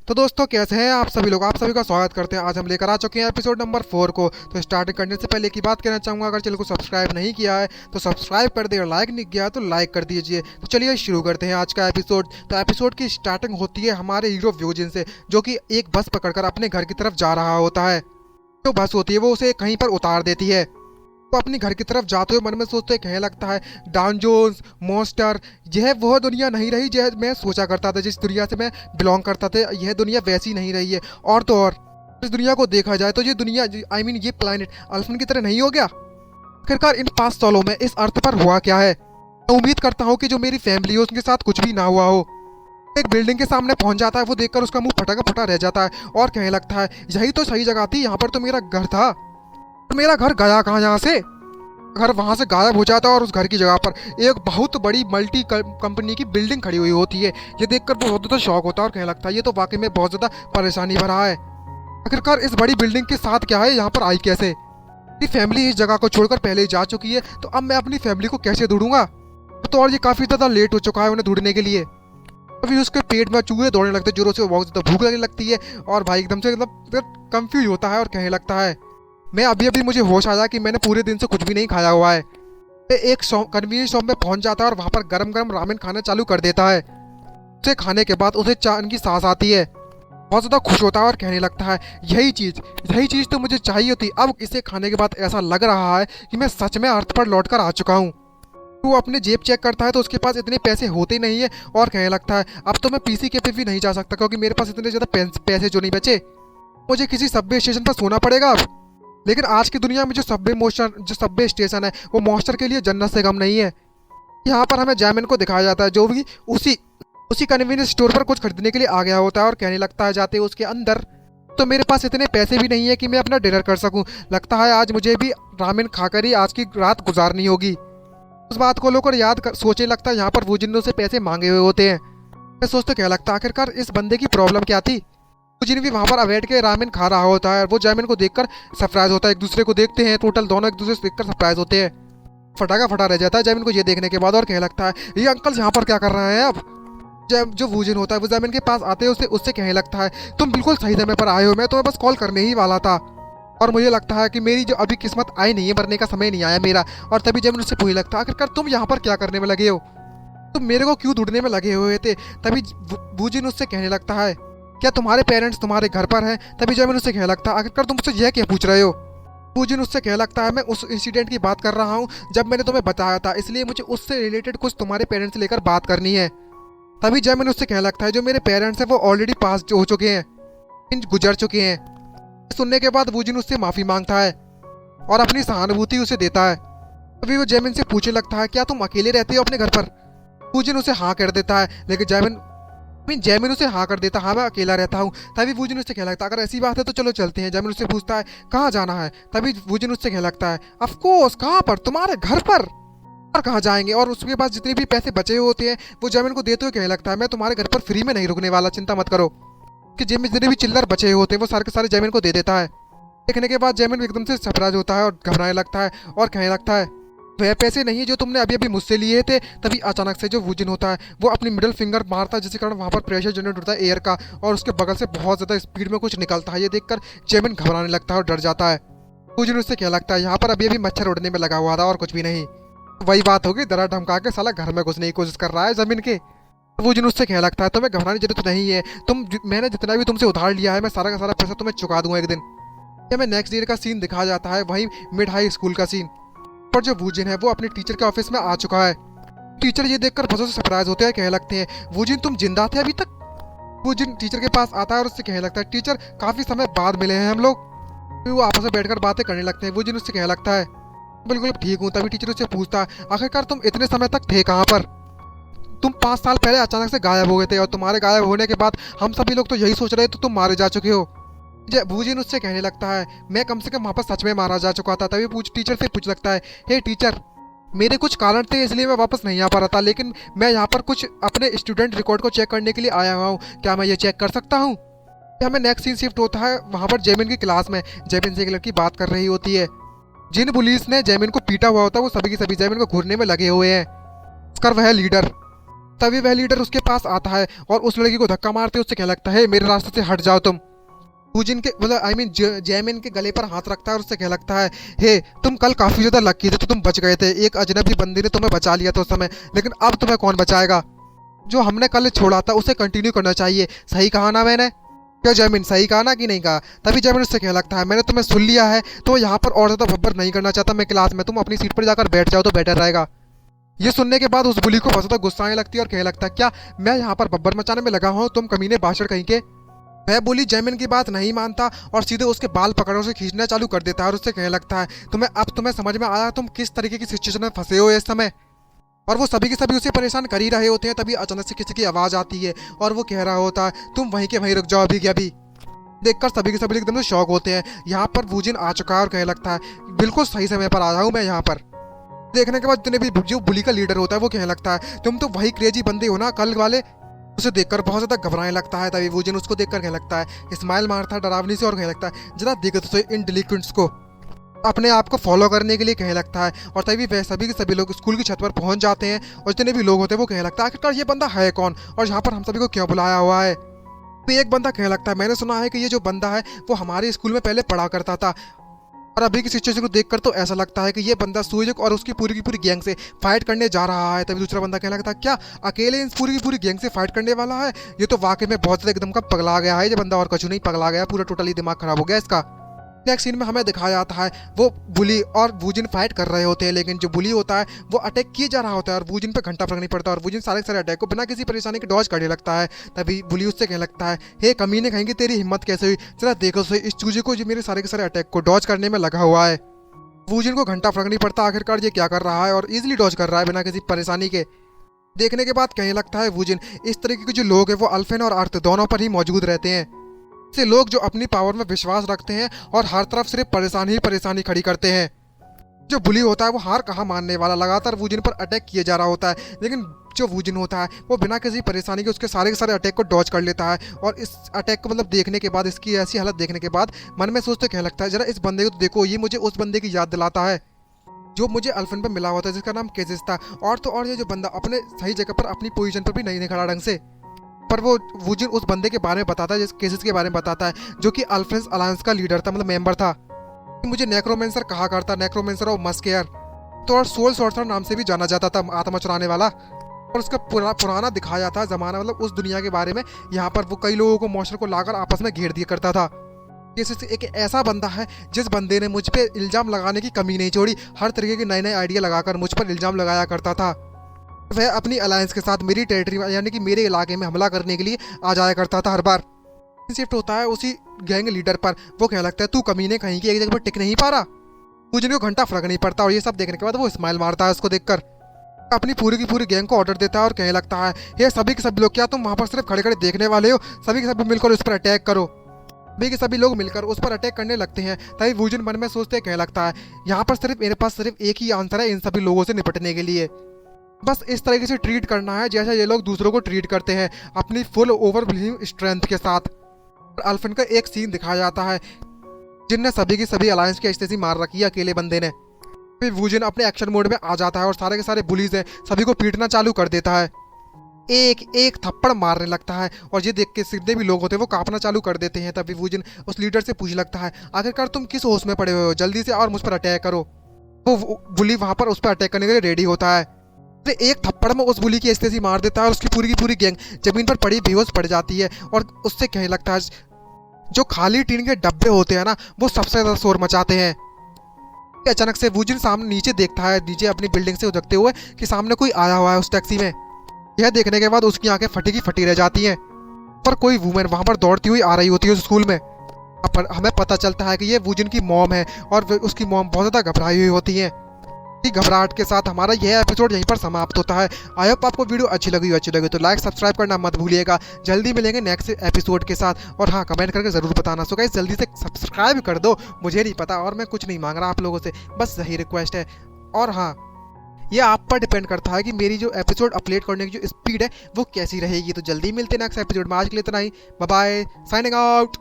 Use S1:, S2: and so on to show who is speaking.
S1: तो दोस्तों कैसे हैं आप सभी लोग। आप सभी का स्वागत करते हैं। आज हम लेकर आ चुके हैं एपिसोड नंबर 4 को। तो स्टार्टिंग करने से पहले की बात कहना चाहूँगा, अगर चैनल को सब्सक्राइब नहीं किया है तो सब्सक्राइब कर दे और लाइक नहीं किया है तो लाइक कर दीजिए। तो चलिए शुरू करते हैं आज का एपिसोड। तो एपिसोड की स्टार्टिंग होती है हमारे हीरो व्यूजिन से, जो कि एक बस पकड़कर अपने घर की तरफ जा रहा होता है। जो बस होती है वो उसे कहीं पर उतार देती है। वो अपने घर की तरफ जाते हुए मन में सोचते कहने लगता है, डॉन जोन्स मॉन्स्टर, यह वह दुनिया नहीं रही जो मैं सोचा करता था। जिस दुनिया से मैं बिलोंग करता था यह दुनिया वैसी नहीं रही है। और तो और इस दुनिया को देखा जाए तो ये दुनिया ये प्लैनेट अल्फन की तरह नहीं हो गया। आखिरकार इन 5 सालों में इस अर्थ पर हुआ क्या है। मैं उम्मीद करता हूँ कि जो मेरी फैमिली है उसके साथ कुछ भी ना हुआ हो। एक बिल्डिंग के सामने पहुंच जाता है। वो देखकर उसका मुंह फटा का फटा रह जाता है और कहने लगता है, यही तो सही जगह थी, यहाँ पर तो मेरा घर था। मेरा घर गया कहाँ यहाँ से। घर वहां से गायब हो जाता है और उस घर की जगह पर एक बहुत बड़ी मल्टी कंपनी की बिल्डिंग खड़ी हुई होती है। ये देखकर बहुत ज़्यादा शौक होता है और कहने लगता है, ये तो वाकई में बहुत ज़्यादा परेशानी भरा है। आखिरकार इस बड़ी बिल्डिंग के साथ क्या है, यहाँ पर आई कैसे। मेरी फैमिली इस जगह को छोड़कर पहले ही जा चुकी है, तो अब मैं अपनी फैमिली को कैसे ढूंढूंगा। तो और ये काफ़ी ज़्यादा लेट हो चुका है उन्हें ढूंढने के लिए। अभी उसके पेट में चूहे दौड़ने लगते हैं, जोरों से बहुत ज़्यादा भूख लगने लगती है और भाई एकदम से मतलब कंफ्यूज होता है और कहने लगता है, मैं अभी मुझे होश आया कि मैंने पूरे दिन से कुछ भी नहीं खाया हुआ है। एक कन्वीनियंस शॉप में पहुंच जाता है और वहाँ पर गरम गरम रामेन खाना चालू कर देता है। उसे खाने के बाद उसे चांद की सांस आती है। बहुत ज़्यादा खुश होता है और कहने लगता है, यही चीज़ तो मुझे चाहिए थी। अब इसे खाने के बाद ऐसा लग रहा है कि मैं सच में अर्थ पर लौट कर आ चुका हूँ। वो अपने जेब चेक करता है तो उसके पास इतने पैसे होते नहीं है और कहने लगता है, अब तो मैं पीसी के पे भी नहीं जा सकता क्योंकि मेरे पास इतने ज़्यादा पैसे जो नहीं बचे। मुझे किसी सबवे स्टेशन पर सोना पड़ेगा अब। लेकिन आज की दुनिया में जो सबवे स्टेशन है वो मॉन्स्टर के लिए जन्नत से कम नहीं है। यहाँ पर हमें जैमिन को दिखाया जाता है, जो भी उसी कन्वीनियंस स्टोर पर कुछ खरीदने के लिए आ गया होता है और कहने लगता है जाते उसके अंदर, तो मेरे पास इतने पैसे भी नहीं है कि मैं अपना डिनर कर सकूं। लगता है आज मुझे भी रामेन खाकर ही आज की रात गुजारनी होगी। उस बात को लेकर सोचने लगता है, यहाँ पर वो जिन्हों से पैसे मांगे हुए होते हैं। मैं सोचते क्या लगता है आखिरकार इस बंदे की प्रॉब्लम क्या थी। जिन भी वहाँ पर बैठ के रामेन खा रहा होता है, वो जैमिन को देखकर सरप्राइज होता है। एक दूसरे को देखते हैं, टोटल दोनों एक दूसरे से देखकर सरप्राइज होते हैं। फटा रह जाता है जैमिन को ये देखने के बाद और कहने लगता है, ये अंकल यहाँ पर क्या कर रहे हैं। अब जो वूजिन होता है वो जैमिन के पास आते हैं, उससे कहने लगता है, तुम बिल्कुल सही समय पर आए हो, मैं तुम्हें बस कॉल करने ही वाला था और मुझे लगता है कि मेरी जो अभी किस्मत आई नहीं है, मरने का समय नहीं आया मेरा। और तभी जैमिन उससे पूछने लगता है, आखिरकार तुम यहाँ पर क्या करने में लगे हो, तुम मेरे को क्यों ढूंढने में लगे हुए थे। तभी वूजिन उससे कहने लगता है, क्या तुम्हारे पेरेंट्स तुम्हारे घर पर हैं। तभी जैमिन उससे कहने लगता है, आखिरकार तुम मुझसे यह क्या पूछ रहे हो। वूजिन उससे कहने लगता है, मैं उस इंसिडेंट की बात कर रहा हूँ जब मैंने तुम्हें बताया था, इसलिए मुझे उससे रिलेटेड कुछ तुम्हारे पेरेंट्स से लेकर बात करनी है। तभी जैमिन उससे कहने लगता है, जो मेरे पेरेंट्स हैं वो ऑलरेडी पास हो चुके हैं, गुजर चुके हैं। सुनने के बाद वूजिन उससे माफ़ी मांगता है और अपनी सहानुभूति उसे देता है। तभी वो जैमिन से पूछने लगता है, क्या तुम अकेले रहते हो अपने घर पर। वूजिन उसे हाँ कर देता है, लेकिन जैमिन उसे हाँ कर देता, हाँ मैं अकेला रहता हूँ। तभी वूजिन उससे कहने लगता है, अगर ऐसी बात है तो चलो चलते हैं। जैमिन उससे पूछता है, कहाँ जाना है। तभी वूजिन उससे कहने लगता है, ऑफ कोर्स कहाँ पर, तुम्हारे घर पर, और कहाँ जाएंगे। और उसके पास जितने भी पैसे बचे हुए होते हैं वो जैमिन को देते हुए कहने लगता है, मैं तुम्हारे घर पर फ्री में नहीं रुकने वाला, चिंता मत करो। कि जेब में जितने भी चिल्लर बचे हुए होते हैं वो सारे के सारे जैमिन को दे देता है। देखने के बाद जैमिन एकदम से सरप्राइज होता है और घबराने लगता है और कहने लगता है, वह पैसे नहीं है जो तुमने अभी मुझसे लिए थे। तभी अचानक से जो वूजिन होता है वो अपनी मिडिल फिंगर मारता है, जिसके कारण वहाँ पर प्रेशर जनरेट होता है एयर का और उसके बगल से बहुत ज़्यादा स्पीड में कुछ निकलता है। ये देखकर जैमिन घबराने लगता है और डर जाता है। वूजिन उससे क्या लगता है, यहाँ पर अभी मच्छर उड़ने में लगा हुआ था और कुछ भी नहीं। वही बात होगी, दरा धमका के साला घर में घुसने की कोशिश कर रहा है जमीन के। वूजिन उससे क्या लगता है, तुम्हें घबराने की जरूरत नहीं है, मैंने जितना भी तुमसे उधार लिया है मैं सारा का सारा पैसा तुम्हें चुका दूंगा एक दिन। हमें नेक्स्ट डे का सीन दिखाया जाता है, वहीं मिड हाई स्कूल का सीन। पर जो वूजिन है वो अपने टीचर के ऑफिस में आ चुका है। टीचर ये देखकर बहुत से सरप्राइज होते हैं, कहने लगते हैं, वूजिन तुम जिंदा थे अभी तक। वूजिन टीचर के पास आता है और उससे कहने लगता है, टीचर काफी समय बाद मिले हैं हम लोग। फिर वो आपस में बैठकर बातें करने लगते हैं। वूजिन उससे कहने लगता है, बिल्कुल ठीक हूँ। तभी टीचर उससे पूछता है, आखिरकार तुम इतने समय तक थे कहाँ पर। तुम 5 साल पहले अचानक से गायब हो गए थे और तुम्हारे गायब होने के बाद हम सभी लोग तो यही सोच रहे थे तुम मारे जा चुके हो। वूजिन उससे कहने लगता है, मैं कम से कम वहाँ पर सच में मारा जा चुका था। तभी टीचर से पूछ लगता है, हे टीचर, मेरे कुछ कारण थे इसलिए मैं वापस नहीं आ पा रहा था, लेकिन मैं यहाँ पर कुछ अपने स्टूडेंट रिकॉर्ड को चेक करने के लिए आया हुआ हूँ, क्या मैं ये चेक कर सकता हूँ। हमें नेक्स्ट सीन शिफ्ट होता है, वहाँ पर जैमिन की क्लास में जैमिन से एक लड़की बात कर रही होती है। जिन पुलिस ने जैमिन को पीटा हुआ होता है वो सभी की सभी जैमिन को घूरने में लगे हुए हैं, उसका वह लीडर। तभी वह लीडर उसके पास आता है और उस लड़की को धक्का मारते उससे कहने लगता है मेरे रास्ते से हट जाओ तुम। फूजिन के मतलब आई मीन जैमिन के गले पर हाथ रखता है और उससे कहने लगता है हे तुम कल काफी ज्यादा लकी थे तो तुम बच गए थे, एक अजनबी बंदी ने तुम्हें बचा लिया था उस समय, लेकिन अब तुम्हें कौन बचाएगा। जो हमने कल छोड़ा था उसे कंटिन्यू करना चाहिए, सही कहा ना मैंने। क्या जैमिन सही कहा ना कि नहीं कहा। तभी जैमिन उससे कहने लगता है मैंने तुम्हें सुन लिया है, तो यहाँ पर और ज्यादा भब्बर नहीं करना चाहता मैं क्लास में, तुम अपनी सीट पर जाकर बैठ जाओ तो बेटर रहेगा। ये सुनने के बाद उस बुली को बहुत ज्यादा गुस्सा आने लगती है और कहने लगता है क्या मैं यहाँ पर बब्बर मचाने में लगा हूँ, तुम कमीने भाषण कहीं के। वह बुली जैमिन की बात नहीं मानता और सीधे उसके बाल पकड़ उसे खींचना चालू कर देता है और उससे कहने लगता है तुम्हें समझ में आया तुम किस तरीके की सिचुएशन में फंसे हो इस समय। और वो सभी के सभी उसे परेशान कर ही रहे होते हैं, तभी अचानक से किसी की आवाज आती है और वो कह रहा होता है तुम वहीं के वहीं रुक जाओ अभी के अभी। देखकर सभी के सभी एकदम से शॉक होते हैं। यहाँ पर वूजिन आ चुका है और कहने लगता है बिल्कुल सही समय पर आ रहा हूँ मैं यहाँ पर। देखने के बाद जितने भी जो बुली का लीडर होता है वो कहने लगता है तुम तो वही क्रेजी बंदे हो ना कल वाले। उसे देखकर बहुत ज्यादा घबराने लगता है। तभी वूजिन उसको देखकर कहने लगता है स्माइल मारता है डरावनी से और कहने लगता है जरा देखो तो इन डिलिक्वेंट्स को, अपने आप को फॉलो करने के लिए कहने लगता है। और तभी वह सभी के सभी लोग स्कूल की छत पर पहुंच जाते हैं और जितने भी लोग होते हैं वो कहने लगता है आखिरकार ये बंदा है कौन और यहाँ पर हम सभी को क्यों बुलाया हुआ है। तो एक बंदा कहने लगता है मैंने सुना है कि ये जो बंदा है वो हमारे स्कूल में पहले पढ़ा करता था और अभी की सिचुएशन को देखकर तो ऐसा लगता है कि ये बंदा सूजक और उसकी पूरी की पूरी गैंग से फाइट करने जा रहा है। तभी दूसरा बंदा कहने लगता है क्या अकेले इन पूरी की पूरी गैंग से फाइट करने वाला है, ये तो वाकई में बहुत ज्यादा एकदम का पगला गया है ये बंदा, और कुछ नहीं पगला गया, पूरा टोटली दिमाग खराब हो गया इसका। नेक्स्ट सीन में हमें दिखाया जाता है वो बुली और वूजिन फाइट कर रहे होते हैं, लेकिन जो बुली होता है वो अटैक किए जा रहा होता है और वूजिन पे घंटा फर्क नहीं पड़ता और वूजिन सारे सारे अटैक को बिना किसी परेशानी के डॉज करने लगता है। तभी बुली उससे कहने लगता है हे कमीने कहेंगे तेरी हिम्मत कैसे हुई, जरा देखो सही इस चूजे को जो मेरे सारे के सारे अटैक को डॉज करने में लगा हुआ है। वूजिन को घंटा फर्क नहीं पड़ता आखिरकार ये क्या कर रहा है और इजिली डॉज कर रहा है बिना किसी परेशानी के। देखने के बाद कहने लगता है वूजिन इस तरीके के जो लोग हैं वो अल्फेन और अर्थ दोनों पर ही मौजूद रहते हैं, से लोग जो अपनी पावर में विश्वास रखते हैं और हर तरफ सिर्फ परेशानी ही परेशानी खड़ी करते हैं। जो बुली होता है वो हार कहाँ मानने वाला, लगातार वूजिन पर अटैक किए जा रहा होता है, लेकिन जो वूजिन होता है वो बिना किसी परेशानी के उसके सारे के सारे अटैक को डॉज कर लेता है। और इस अटैक को मतलब देखने के बाद, इसकी ऐसी हालत देखने के बाद मन में सोचते कहने लगता है जरा इस बंदे को तो देखो, ये मुझे उस बंदे की याद दिलाता है जो मुझे अल्फेन पर मिला हुआ था जिसका नाम केजिस था। और तो और ये जो बंदा अपने सही जगह पर अपनी पोजीशन पर भी नहीं खड़ा ढंग से, पर वो वूजिन उस बंदे के बारे में बताता है, जिस केसेस के बारे में बताता है जो कि अल्फेंस अलायंस का लीडर था, मतलब मेंबर था। मुझे नेक्रोमेंसर कहा करता, नेक्रोमेंसर ऑफ मस्केयर, तो और सोल सॉर्सर नाम से भी जाना जाता था, आत्मा चुराने वाला। और उसका पुराना दिखाया जाता है जमाना, मतलब उस दुनिया के बारे में। यहाँ पर वो कई लोगों को मॉन्स्टर को लाकर आपस में घेर दिया करता था। केसेस एक ऐसा बंदा है जिस बंदे ने मुझ पे इल्जाम लगाने की कमी नहीं छोड़ी, हर तरीके के नए नए आइडिया लगाकर मुझ पर इल्जाम लगाया करता था। वह अपनी अलायंस के साथ मेरी टेरिटरी में यानी कि मेरे इलाके में हमला करने के लिए आ जाया करता था हर बार। शिफ्ट होता है उसी गैंग लीडर पर, वो कहने लगता है तू कमीने कहीं की एक जगह पर टिक नहीं पा रहा, मुझे को घंटा फर्क नहीं पड़ता। और ये सब देखने के बाद वो स्माइल मारता है उसको देखकर, अपनी पूरी की पूरी गैंग को ऑर्डर देता है और कहने लगता है हे सभी के सभी लोग, क्या तुम वहाँ पर सिर्फ खड़े खड़े देखने वाले हो, सभी के सभी मिलकर उस पर अटैक करो। सभी के सभी लोग मिलकर उस पर अटैक करने लगते हैं। तभी वूजिन मन में सोचते कहने लगता है यहाँ पर सिर्फ मेरे पास सिर्फ एक ही आंसर है इन सभी लोगों से निपटने के लिए, बस इस तरीके से ट्रीट करना है जैसा ये लोग दूसरों को ट्रीट करते हैं, अपनी फुल ओवरव्हेलमिंग स्ट्रेंथ के साथ। अल्फेन का एक सीन दिखाया जाता है जिनने सभी की सभी अलायंस की एस्टेसी मार रखी है अकेले बंदे ने। फिर वूजिन अपने एक्शन मोड में आ जाता है और सारे के सारे बुलीज हैं सभी को पीटना चालू कर देता है, एक एक थप्पड़ मारने लगता है। और ये देख के जितने भी लोग होते हैं वो कांपना चालू कर देते हैं। तभी वूजिन उस लीडर से पूछने लगता है आखिरकार तुम किस होश में पड़े हुए हो, जल्दी से और मुझ पर अटैक करो। वो बुली वहां पर उस पर अटैक करने के लिए रेडी होता है, एक थप्पड़ में उस बुली की एस्टेसी मार देता है और उसकी पूरी की पूरी गैंग जमीन पर पड़ी बेहोश पड़ जाती है। और उससे कहने लगता है जो खाली टीन के डब्बे होते हैं ना वो सबसे ज्यादा शोर मचाते हैं। अचानक से वूजिन सामने नीचे देखता है, नीचे अपनी बिल्डिंग से उतरते हुए कि सामने कोई आया हुआ है उस टैक्सी में। यह देखने के बाद उसकी आंखें फटी की फटी रह जाती हैं, पर कोई वुमेन वहां पर दौड़ती हुई आ रही होती है उस स्कूल में। पर हमें पता चलता है कि ये वूजिन की मॉम है और उसकी मॉम बहुत ज्यादा घबराई हुई होती है। घबराहट के साथ हमारा यह एपिसोड यहीं पर समाप्त होता है। आई होप आपको वीडियो अच्छी लगी तो लाइक सब्सक्राइब करना मत भूलिएगा। जल्दी मिलेंगे नेक्स्ट एपिसोड के साथ, और हाँ कमेंट करके जरूर बताना। सो गाइस जल्दी से सब्सक्राइब कर दो, मुझे नहीं पता और मैं कुछ नहीं मांग रहा आप लोगों से, बस यही रिक्वेस्ट है। और हाँ ये आप पर डिपेंड करता है कि मेरी जो एपिसोड अपलोड करने की जो स्पीड है वो कैसी रहेगी। तो जल्दी मिलते हैं नेक्स्ट एपिसोड में, आज के लिए इतना ही, बाय बाय, साइनिंग आउट।